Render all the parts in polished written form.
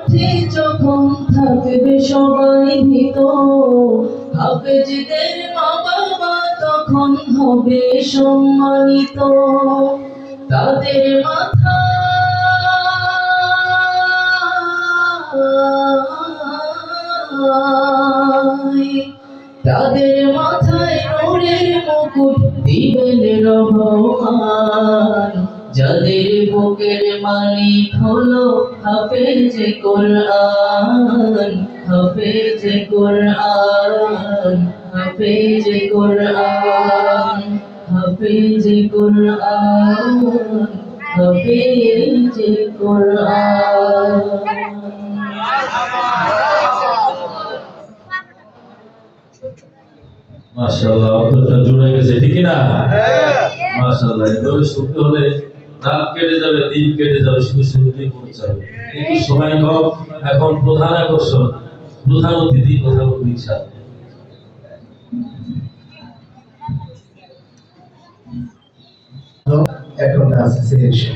মাঠে যখন থাকবে সবাই ভীত, হাফেজদের মা বাবা তখন হবে সম্মানিত। তাদের মাথায় নূরের মুকুট দিবেন রহমান। যাদের বুকের মালিক হলো হাফেজে কোরআন, হাফেজে কোরআন, হাফেজে কোরআন, হাফেজে কোরআন, হাফেজে কোরআন। মাশাআল্লাহ, অন্তরটা জুড়ে গেছে, ঠিক না? মাশাআল্লাহ, এভাবে শুনতে হলে রাত কেটে যাবে, দিন কেটে যাবে, শুধু শুনতেই মন চাবে। কিন্তু সময় কম, এখন প্রধান আকর্ষণ, প্রধান অতিথি কথা বলতে ইচ্ছা। এখনটা আছে সিলেকশন,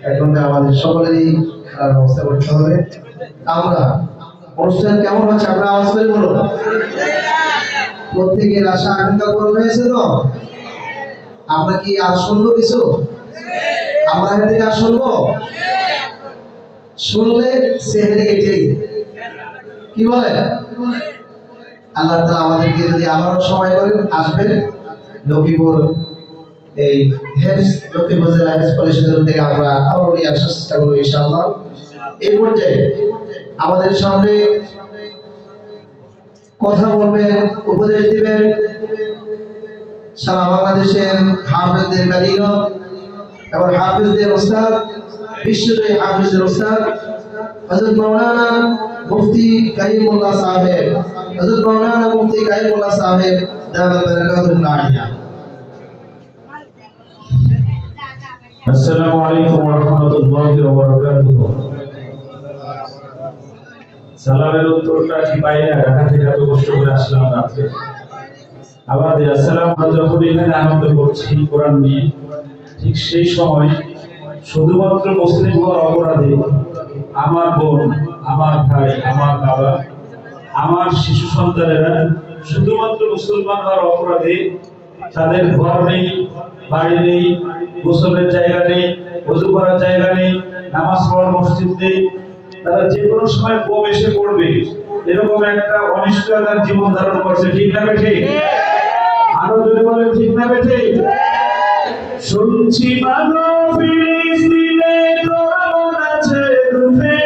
এখনটা আমাদের সকলেরই খেলার ব্যবস্থা করতে হবে। আমরা অনুষ্ঠান কেমন হচ্ছে আমরা আওয়াজ করে বলো। প্রত্যেকের আশা আকাঙ্ক্ষা পূরণ হয়েছে তো? আমরা কি আর শুনবো কিছু? আমরা এখান থেকে আর শুনবো? শুনলে সেহেরে এটাই কি বলে আল্লাহ তাআলা আমাদেরকে যদি আবারও সময় করেন আসবেন লক্ষ্মীপুর এই লক্ষ্মীপুর জেলা হেফজ পরিষদের থেকে আমরা আবারও নিয়ে আসার চেষ্টা করবো ইনশাআল্লাহ। এই পর্যায়ে আমাদের সামনে কথা বলবেন, উপদেশ দিবেন সারা বাংলাদেশের হাফেজদের কারিগর এবং হাফেজদের উস্তাদ, বিশ্বজয়ী হাফেজদের উস্তাদ হযরত মাওলানা মুফতি কাইয়ুমুল্লাহ সাহেব, হযরত মাওলানা মুফতি কাইয়ুমুল্লাহ সাহেব দামাত বারাকাতুহু আলিয়া। আসসালামু আলাইকুম ওয়া রাহমাতুল্লাহি ওয়া বারাকাতুহু। সালামের উত্তরটা কি পাই না, ঢাকা থেকে এত কষ্ট করে আসলাম রাতে। আবার আসসালামু আলাইকুম, এখানে আনন্দ করছি কোরআন নিয়ে। ঠিক সেই সময় শুধুমাত্র মুসলিম হওয়ার অপরাধে আমার বোন, আমার ভাই, আমার বাবা, আমার শিশু সন্তানেরা শুধুমাত্র মুসলমান হওয়ার অপরাধে তাদের ঘর নেই, বাড়ি নেই, গোসলের জায়গা নেই, ওযু করার জায়গা নেই, নামাজ পড়ার মসজিদ নেই, তারা যে কোনো সময় বোম এসে পড়বে এরকম একটা অনিশ্চয়তার জীবন ধারণ করছে, ঠিক না বেঠিক? আরো যদি বলে ঠিক না বেঠিক? শুনছি মাগো ফিলিস্তিনে তোর আছে রূপে,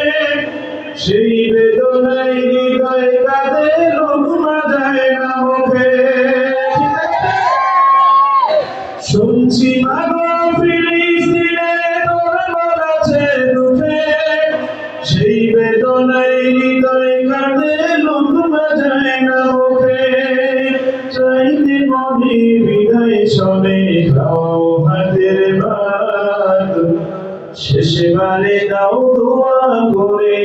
সেই বেদনায় হৃদয় কাঁদে, লুমা যায় না মুখে। শুনছি মাগো ফিলিস্তিনে তোর আছে রূপে, সেই বেদনায় হৃদয় কাঁদে, লুমা যায় না মুখে। চাইতে মনে বিদায় শোনে দাও হাতের বাদ, শেষবারে দাও দোয়া করে।